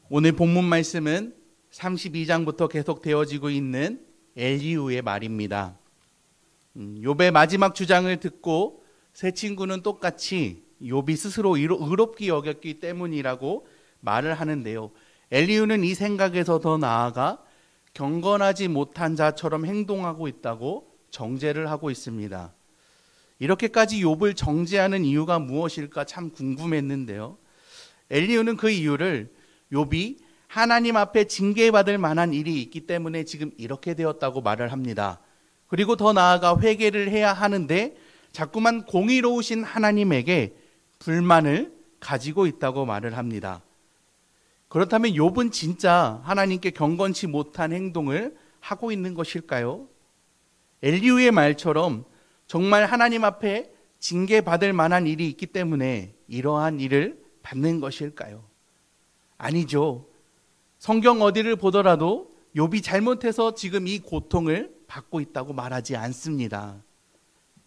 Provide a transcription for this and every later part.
오늘 본문 말씀은 32장부터 계속 되어지고 있는 엘리후의 말입니다. 욥의 마지막 주장을 듣고 세 친구는 똑같이 욥이 스스로 의롭게 여겼기 때문이라고 말을 하는데요. 엘리후는 이 생각에서 더 나아가 경건하지 못한 자처럼 행동하고 있다고 정죄를 하고 있습니다. 이렇게까지 욥을 정죄하는 이유가 무엇일까 참 궁금했는데요. 엘리후는 그 이유를 욥이 하나님 앞에 징계받을 만한 일이 있기 때문에 지금 이렇게 되었다고 말을 합니다. 그리고 더 나아가 회개를 해야 하는데 자꾸만 공의로우신 하나님에게 불만을 가지고 있다고 말을 합니다. 그렇다면 욥은 진짜 하나님께 경건치 못한 행동을 하고 있는 것일까요? 엘리후의 말처럼 정말 하나님 앞에 징계받을 만한 일이 있기 때문에 이러한 일을 받는 것일까요? 아니죠. 성경 어디를 보더라도 욥이 잘못해서 지금 이 고통을 받고 있다고 말하지 않습니다.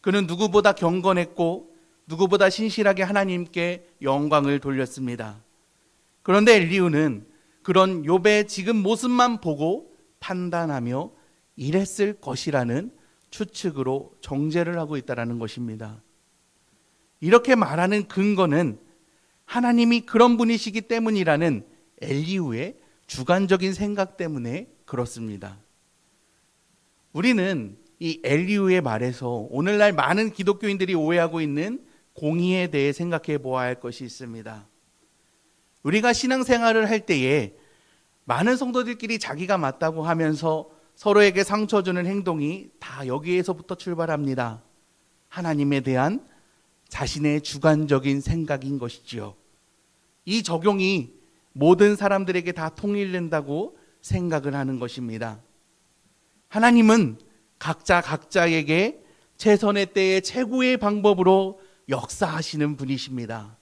그는 누구보다 경건했고 누구보다 신실하게 하나님께 영광을 돌렸습니다. 그런데 엘리후는 그런 욥의 지금 모습만 보고 판단하며 이랬을 것이라는 추측으로 정죄를 하고 있다는 것입니다. 이렇게 말하는 근거는 하나님이 그런 분이시기 때문이라는 엘리후의 주관적인 생각 때문에 그렇습니다. 우리는 이 엘리후의 말에서 오늘날 많은 기독교인들이 오해하고 있는 공의에 대해 생각해 보아야 할 것이 있습니다. 우리가 신앙생활을 할 때에 많은 성도들끼리 자기가 맞다고 하면서 서로에게 상처 주는 행동이 다 여기에서부터 출발합니다. 하나님에 대한 자신의 주관적인 생각인 것이지요. 이 적용이 모든 사람들에게 다 통일된다고 생각을 하는 것입니다. 하나님은 각자에게 최선의 때에 최고의 방법으로 역사하시는 분이십니다.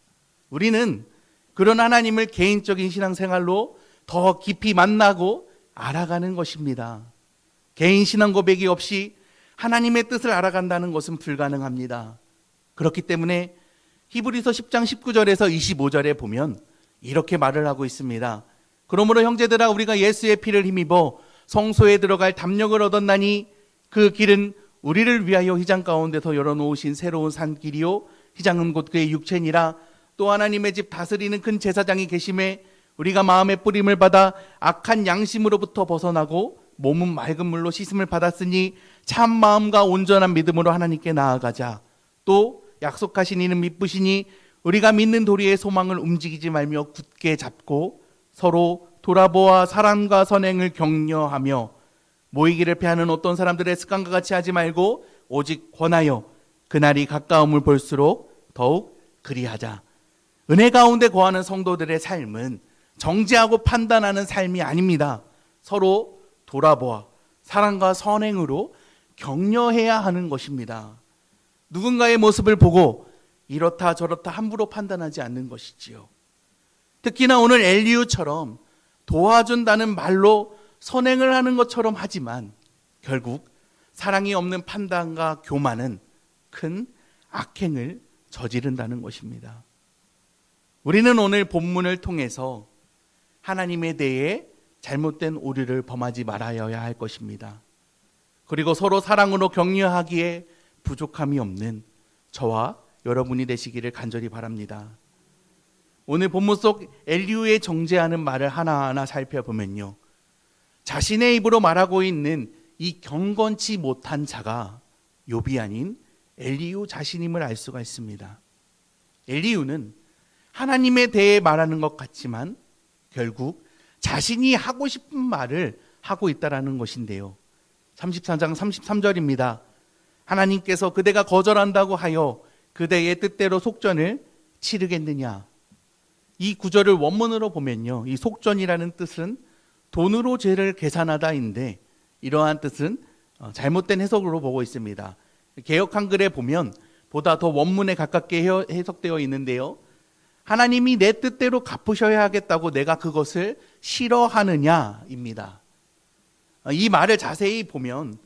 우리는 그런 하나님을 개인적인 신앙생활로 더 깊이 만나고 알아가는 것입니다. 개인 신앙 고백이 없이 하나님의 뜻을 알아간다는 것은 불가능합니다. 그렇기 때문에 히브리서 10장 19절에서 25절에 보면 이렇게 말을 하고 있습니다. 그러므로 형제들아 우리가 예수의 피를 힘입어 성소에 들어갈 담력을 얻었나니 그 길은 우리를 위하여 휘장 가운데서 열어놓으신 새로운 산길이요 휘장은 곧 그의 육체니라. 또 하나님의 집 다스리는 큰 제사장이 계심에 우리가 마음의 뿌림을 받아 악한 양심으로부터 벗어나고 몸은 맑은 물로 씻음을 받았으니 참 마음과 온전한 믿음으로 하나님께 나아가자. 또 약속하신 이는 미쁘시니 우리가 믿는 도리의 소망을 움직이지 말며 굳게 잡고 서로 돌아보아 사랑과 선행을 격려하며 모이기를 패하는 어떤 사람들의 습관과 같이 하지 말고 오직 권하여 그날이 가까움을 볼수록 더욱 그리하자. 은혜 가운데 거하는 성도들의 삶은 정죄하고 판단하는 삶이 아닙니다. 서로 돌아보아 사랑과 선행으로 격려해야 하는 것입니다. 누군가의 모습을 보고 이렇다 저렇다 함부로 판단하지 않는 것이지요. 특히나 오늘 엘리후처럼 도와준다는 말로 선행을 하는 것처럼 하지만 결국 사랑이 없는 판단과 교만은 큰 악행을 저지른다는 것입니다. 우리는 오늘 본문을 통해서 하나님에 대해 잘못된 오류를 범하지 말아야 할 것입니다. 그리고 서로 사랑으로 격려하기에 부족함이 없는 저와 여러분이 되시기를 간절히 바랍니다. 오늘 본문 속 엘리후의 정죄하는 말을 하나하나 살펴보면요, 자신의 입으로 말하고 있는 이 경건치 못한 자가 욥이 아닌 엘리후 자신임을 알 수가 있습니다. 엘리후는 하나님에 대해 말하는 것 같지만 결국 자신이 하고 싶은 말을 하고 있다는 것인데요. 34장 33절입니다. 하나님께서 그대가 거절한다고 하여 그대의 뜻대로 속전을 치르겠느냐. 이 구절을 원문으로 보면요, 이 속전이라는 뜻은 돈으로 죄를 계산하다인데 이러한 뜻은 잘못된 해석으로 보고 있습니다. 개역 한글에 보면 보다 더 원문에 가깝게 해석되어 있는데요, 하나님이 내 뜻대로 갚으셔야 하겠다고 내가 그것을 싫어하느냐입니다. 이 말을 자세히 보면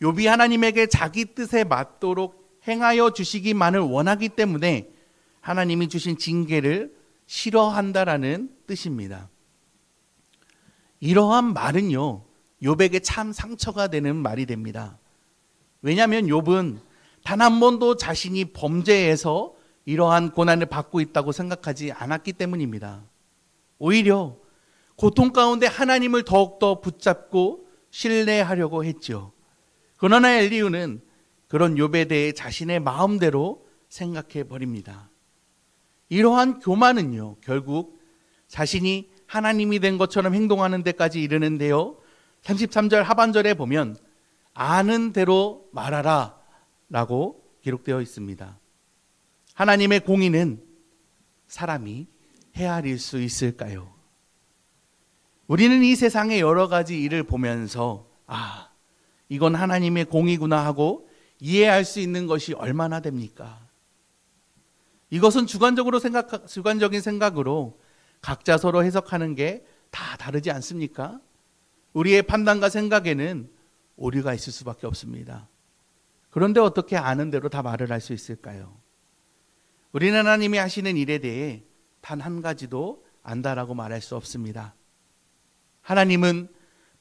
욥이 하나님에게 자기 뜻에 맞도록 행하여 주시기만을 원하기 때문에 하나님이 주신 징계를 싫어한다라는 뜻입니다. 이러한 말은요, 욥에게 참 상처가 되는 말이 됩니다. 왜냐하면 욥은 단 한 번도 자신이 범죄해서 이러한 고난을 받고 있다고 생각하지 않았기 때문입니다. 오히려 고통 가운데 하나님을 더욱더 붙잡고 신뢰하려고 했죠. 그러나 엘리후는 그런 욥에 대해 자신의 마음대로 생각해 버립니다. 이러한 교만은요, 결국 자신이 하나님이 된 것처럼 행동하는 데까지 이르는데요, 33절 하반절에 보면 아는 대로 말하라 라고 기록되어 있습니다. 하나님의 공의는 사람이 헤아릴 수 있을까요? 우리는 이 세상의 여러 가지 일을 보면서 이건 하나님의 공의구나 하고 이해할 수 있는 것이 얼마나 됩니까? 이것은 주관적인 생각으로 각자 서로 해석하는 게 다 다르지 않습니까? 우리의 판단과 생각에는 오류가 있을 수밖에 없습니다. 그런데 어떻게 아는 대로 다 말을 할 수 있을까요? 우리는 하나님이 하시는 일에 대해 단 한 가지도 안다라고 말할 수 없습니다. 하나님은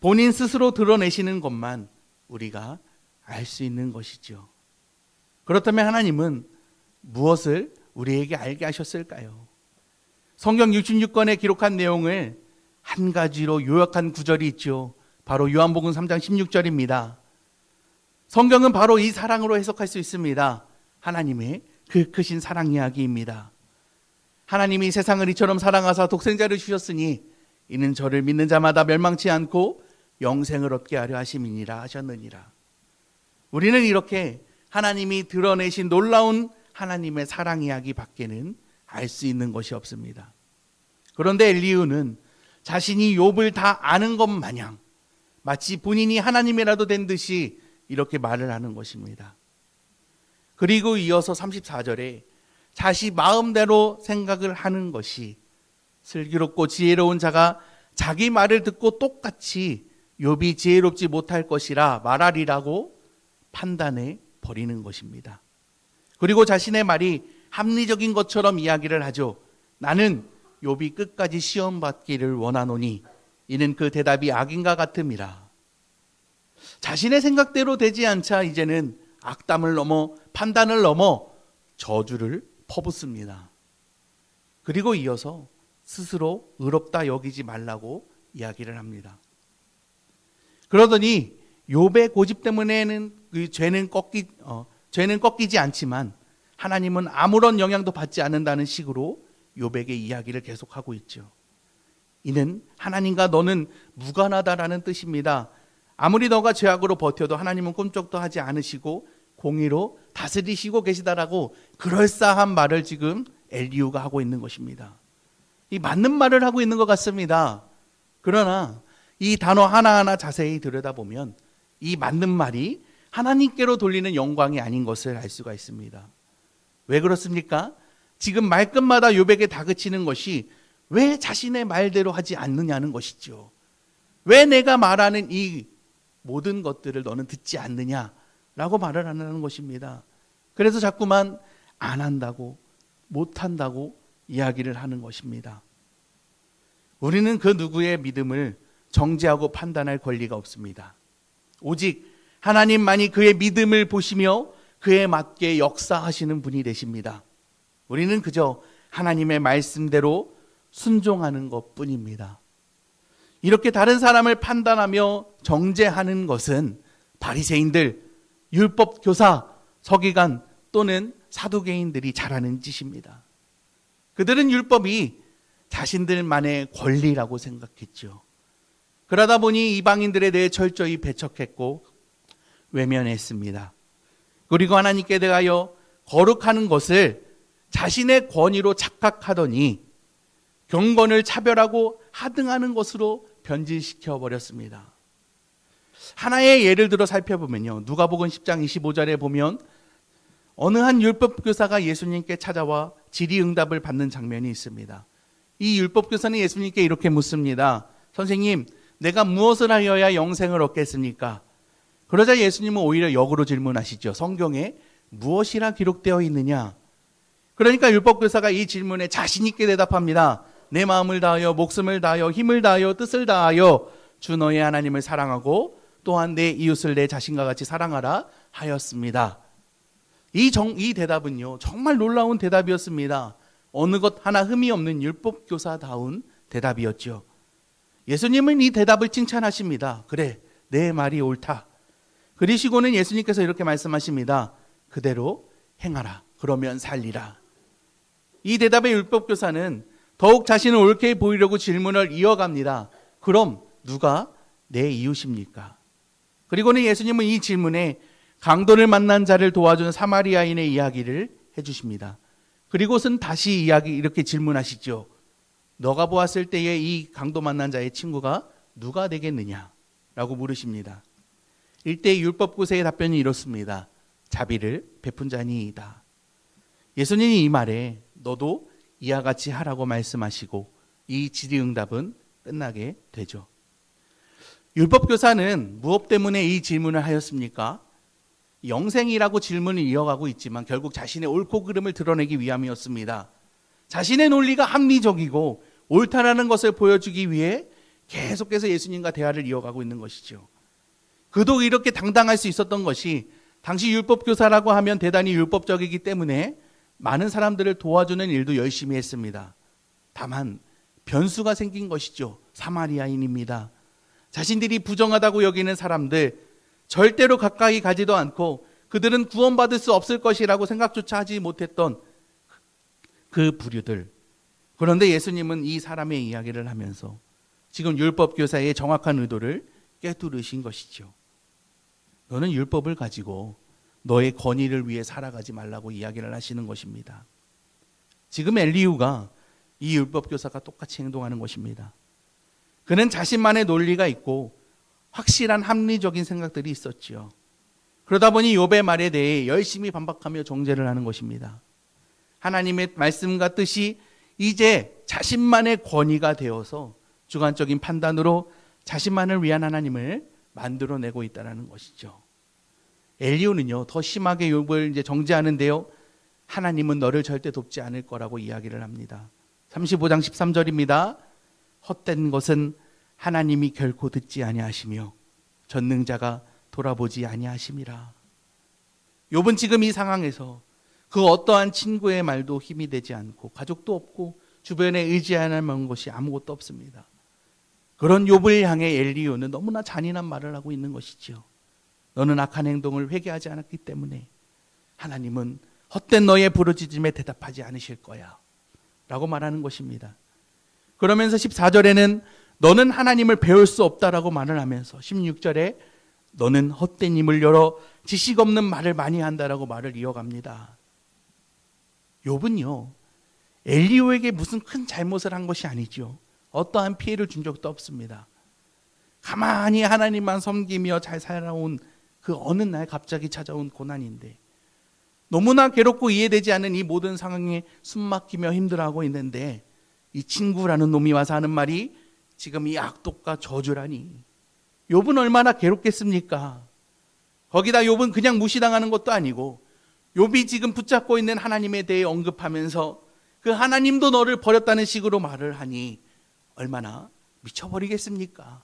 본인 스스로 드러내시는 것만 우리가 알 수 있는 것이죠. 그렇다면 하나님은 무엇을 우리에게 알게 하셨을까요? 성경 66권에 기록한 내용을 한 가지로 요약한 구절이 있죠. 바로 요한복음 3장 16절입니다. 성경은 바로 이 사랑으로 해석할 수 있습니다. 하나님의 그 크신 사랑 이야기입니다. 하나님이 세상을 이처럼 사랑하사 독생자를 주셨으니 이는 저를 믿는 자마다 멸망치 않고 영생을 얻게 하려 하심이니라 하셨느니라. 우리는 이렇게 하나님이 드러내신 놀라운 하나님의 사랑 이야기 밖에는 알 수 있는 것이 없습니다. 그런데 엘리후는 자신이 욥을 다 아는 것 마냥 마치 본인이 하나님이라도 된 듯이 이렇게 말을 하는 것입니다. 그리고 이어서 34절에 자신 마음대로 생각을 하는 것이 슬기롭고 지혜로운 자가 자기 말을 듣고 똑같이 욥이 지혜롭지 못할 것이라 말하리라고 판단해 버리는 것입니다. 그리고 자신의 말이 합리적인 것처럼 이야기를 하죠. 나는 욥이 끝까지 시험 받기를 원하노니 이는 그 대답이 악인과 같음이라. 자신의 생각대로 되지 않자 이제는 악담을 넘어 판단을 넘어 저주를 퍼붓습니다. 그리고 이어서 스스로 의롭다 여기지 말라고 이야기를 합니다. 그러더니 욥의 고집 때문에는 그 죄는 꺾이지 않지만 하나님은 아무런 영향도 받지 않는다는 식으로 욥에게 이야기를 계속하고 있죠. 이는 하나님과 너는 무관하다라는 뜻입니다. 아무리 너가 죄악으로 버텨도 하나님은 꿈쩍도 하지 않으시고 공의로 다스리시고 계시다라고 그럴싸한 말을 지금 엘리후가 하고 있는 것입니다. 이 맞는 말을 하고 있는 것 같습니다. 그러나 이 단어 하나하나 자세히 들여다보면 이 맞는 말이 하나님께로 돌리는 영광이 아닌 것을 알 수가 있습니다. 왜 그렇습니까? 지금 말끝마다 욥에게 다그치는 것이 왜 자신의 말대로 하지 않느냐는 것이죠. 왜 내가 말하는 이 모든 것들을 너는 듣지 않느냐라고 말을 하는 것입니다. 그래서 자꾸만 안 한다고 못한다고 이야기를 하는 것입니다. 우리는 그 누구의 믿음을 정죄하고 판단할 권리가 없습니다. 오직 하나님만이 그의 믿음을 보시며 그에 맞게 역사하시는 분이 되십니다. 우리는 그저 하나님의 말씀대로 순종하는 것뿐입니다. 이렇게 다른 사람을 판단하며 정죄하는 것은 바리새인들, 율법 교사, 서기관 또는 사두개인들이 잘하는 짓입니다. 그들은 율법이 자신들만의 권리라고 생각했죠. 그러다 보니 이방인들에 대해 철저히 배척했고 외면했습니다. 그리고 하나님께 대하여 거룩하는 것을 자신의 권위로 착각하더니 경건을 차별하고 하등하는 것으로 변질시켜 버렸습니다. 하나의 예를 들어 살펴보면요, 누가복음 10장 25절에 보면 어느 한 율법교사가 예수님께 찾아와 질의응답을 받는 장면이 있습니다. 이 율법교사는 예수님께 이렇게 묻습니다. 선생님, 내가 무엇을 하여야 영생을 얻겠습니까? 그러자 예수님은 오히려 역으로 질문하시죠. 성경에 무엇이라 기록되어 있느냐? 그러니까 율법교사가 이 질문에 자신 있게 대답합니다. 내 마음을 다하여 목숨을 다하여 힘을 다하여 뜻을 다하여 주 너의 하나님을 사랑하고 또한 내 이웃을 내 자신과 같이 사랑하라 하였습니다. 이 대답은요, 정말 놀라운 대답이었습니다. 어느 것 하나 흠이 없는 율법교사다운 대답이었죠. 예수님은 이 대답을 칭찬하십니다. 그래, 내 말이 옳다. 그러시고는 예수님께서 이렇게 말씀하십니다. 그대로 행하라. 그러면 살리라. 이 대답의 율법교사는 더욱 자신을 옳게 보이려고 질문을 이어갑니다. 그럼 누가 내 이웃입니까? 그리고는 예수님은 이 질문에 강도를 만난 자를 도와준 사마리아인의 이야기를 해주십니다. 그리고선 다시 이렇게 질문하시죠. 너가 보았을 때에 이 강도 만난 자의 친구가 누가 되겠느냐? 라고 물으십니다. 일대 율법교사의 답변이 이렇습니다. 자비를 베푼 자니이다. 예수님이 이 말에 너도 이와 같이 하라고 말씀하시고 이 질의응답은 끝나게 되죠. 율법교사는 무엇 때문에 이 질문을 하였습니까? 영생이라고 질문을 이어가고 있지만 결국 자신의 옳고 그름을 드러내기 위함이었습니다. 자신의 논리가 합리적이고 옳다라는 것을 보여주기 위해 계속해서 예수님과 대화를 이어가고 있는 것이죠. 그도 이렇게 당당할 수 있었던 것이 당시 율법교사라고 하면 대단히 율법적이기 때문에 많은 사람들을 도와주는 일도 열심히 했습니다. 다만 변수가 생긴 것이죠. 사마리아인입니다. 자신들이 부정하다고 여기는 사람들, 절대로 가까이 가지도 않고 그들은 구원받을 수 없을 것이라고 생각조차 하지 못했던 그 부류들. 그런데 예수님은 이 사람의 이야기를 하면서 지금 율법교사의 정확한 의도를 꿰뚫으신 것이죠. 너는 율법을 가지고 너의 권위를 위해 살아가지 말라고 이야기를 하시는 것입니다. 지금 엘리후가 이 율법교사가 똑같이 행동하는 것입니다. 그는 자신만의 논리가 있고 확실한 합리적인 생각들이 있었지요. 그러다 보니 욥의 말에 대해 열심히 반박하며 정죄를 하는 것입니다. 하나님의 말씀과 뜻이 이제 자신만의 권위가 되어서 주관적인 판단으로 자신만을 위한 하나님을 만들어내고 있다는 것이죠. 엘리후는요, 더 심하게 욥을 이제 정죄하는데요, 하나님은 너를 절대 돕지 않을 거라고 이야기를 합니다. 35장 13절입니다. 헛된 것은 하나님이 결코 듣지 아니하시며 전능자가 돌아보지 아니하심이라. 욥은 지금 이 상황에서 그 어떠한 친구의 말도 힘이 되지 않고 가족도 없고 주변에 의지할 만한 것이 아무것도 없습니다. 그런 욥을 향해 엘리후는 너무나 잔인한 말을 하고 있는 것이죠. 너는 악한 행동을 회개하지 않았기 때문에 하나님은 헛된 너의 부르짖음에 대답하지 않으실 거야 라고 말하는 것입니다. 그러면서 14절에는 너는 하나님을 배울 수 없다라고 말을 하면서 16절에 너는 헛된 입을 열어 지식 없는 말을 많이 한다라고 말을 이어갑니다. 욥은요, 엘리후에게 무슨 큰 잘못을 한 것이 아니죠. 어떠한 피해를 준 적도 없습니다. 가만히 하나님만 섬기며 잘 살아온 그 어느 날 갑자기 찾아온 고난인데 너무나 괴롭고 이해되지 않는 이 모든 상황에 숨막히며 힘들어하고 있는데 이 친구라는 놈이 와서 하는 말이 지금 이 악독과 저주라니. 욥은 얼마나 괴롭겠습니까? 거기다 욥은 그냥 무시당하는 것도 아니고 욥이 지금 붙잡고 있는 하나님에 대해 언급하면서 그 하나님도 너를 버렸다는 식으로 말을 하니 얼마나 미쳐버리겠습니까?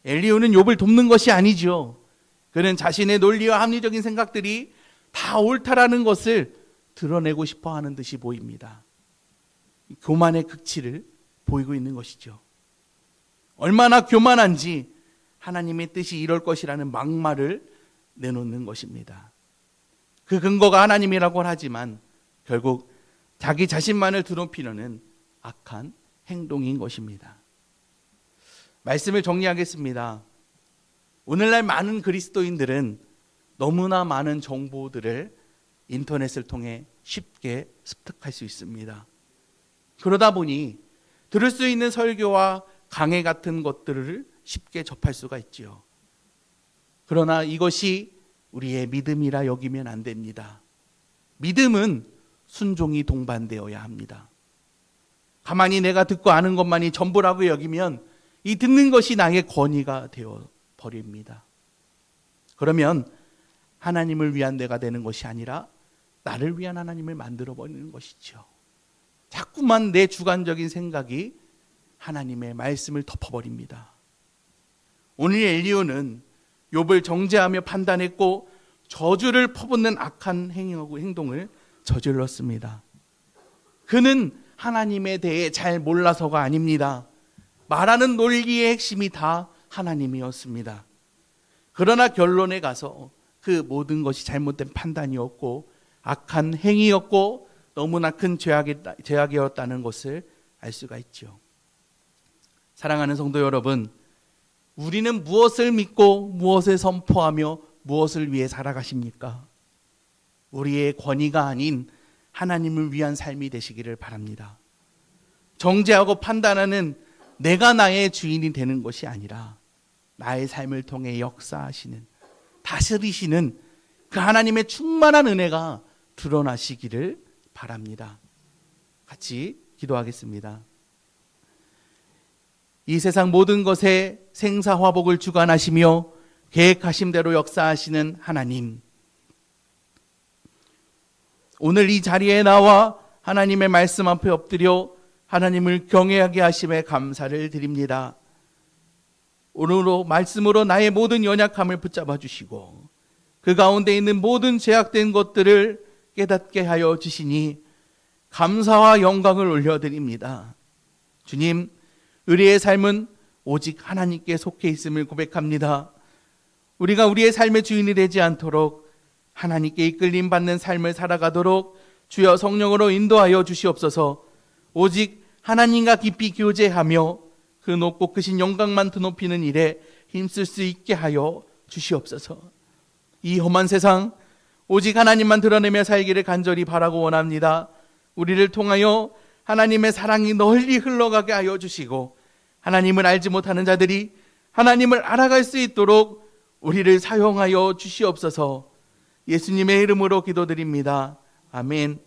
엘리후는 욥을 돕는 것이 아니죠. 그는 자신의 논리와 합리적인 생각들이 다 옳다라는 것을 드러내고 싶어 하는 듯이 보입니다. 교만의 극치를 보이고 있는 것이죠. 얼마나 교만한지 하나님의 뜻이 이럴 것이라는 막말을 내놓는 것입니다. 그 근거가 하나님이라고 하지만 결국 자기 자신만을 드높이려는 악한 행동인 것입니다. 말씀을 정리하겠습니다. 오늘날 많은 그리스도인들은 너무나 많은 정보들을 인터넷을 통해 쉽게 습득할 수 있습니다. 그러다 보니 들을 수 있는 설교와 강해 같은 것들을 쉽게 접할 수가 있지요. 그러나 이것이 우리의 믿음이라 여기면 안 됩니다. 믿음은 순종이 동반되어야 합니다. 가만히 내가 듣고 아는 것만이 전부라고 여기면 이 듣는 것이 나의 권위가 되어 버립니다. 그러면 하나님을 위한 내가 되는 것이 아니라 나를 위한 하나님을 만들어 버리는 것이죠. 자꾸만 내 주관적인 생각이 하나님의 말씀을 덮어버립니다. 오늘 엘리후는 욥을 정죄하며 판단했고 저주를 퍼붓는 악한 행동을 저질렀습니다. 그는 하나님에 대해 잘 몰라서가 아닙니다. 말하는 논리의 핵심이 다 하나님이었습니다. 그러나 결론에 가서 그 모든 것이 잘못된 판단이었고 악한 행위였고 너무나 큰 죄악이었다는 것을 알 수가 있죠. 사랑하는 성도 여러분, 우리는 무엇을 믿고 무엇을 선포하며 무엇을 위해 살아가십니까? 우리의 권위가 아닌 하나님을 위한 삶이 되시기를 바랍니다. 정죄하고 판단하는 내가 나의 주인이 되는 것이 아니라 나의 삶을 통해 역사하시는, 다스리시는 그 하나님의 충만한 은혜가 드러나시기를 바랍니다. 같이 기도하겠습니다. 이 세상 모든 것에 생사화복을 주관하시며 계획하신 대로 역사하시는 하나님, 오늘 이 자리에 나와 하나님의 말씀 앞에 엎드려 하나님을 경외하게 하심에 감사를 드립니다. 오늘로 말씀으로 나의 모든 연약함을 붙잡아 주시고 그 가운데 있는 모든 죄악된 것들을 깨닫게 하여 주시니 감사와 영광을 올려드립니다. 주님, 우리의 삶은 오직 하나님께 속해 있음을 고백합니다. 우리가 우리의 삶의 주인이 되지 않도록 하나님께 이끌림 받는 삶을 살아가도록 주여 성령으로 인도하여 주시옵소서. 오직 하나님과 깊이 교제하며 그 높고 크신 영광만 드높이는 일에 힘쓸 수 있게 하여 주시옵소서. 이 험한 세상 오직 하나님만 드러내며 살기를 간절히 바라고 원합니다. 우리를 통하여 하나님의 사랑이 널리 흘러가게 하여 주시고 하나님을 알지 못하는 자들이 하나님을 알아갈 수 있도록 우리를 사용하여 주시옵소서. 예수님의 이름으로 기도드립니다. 아멘.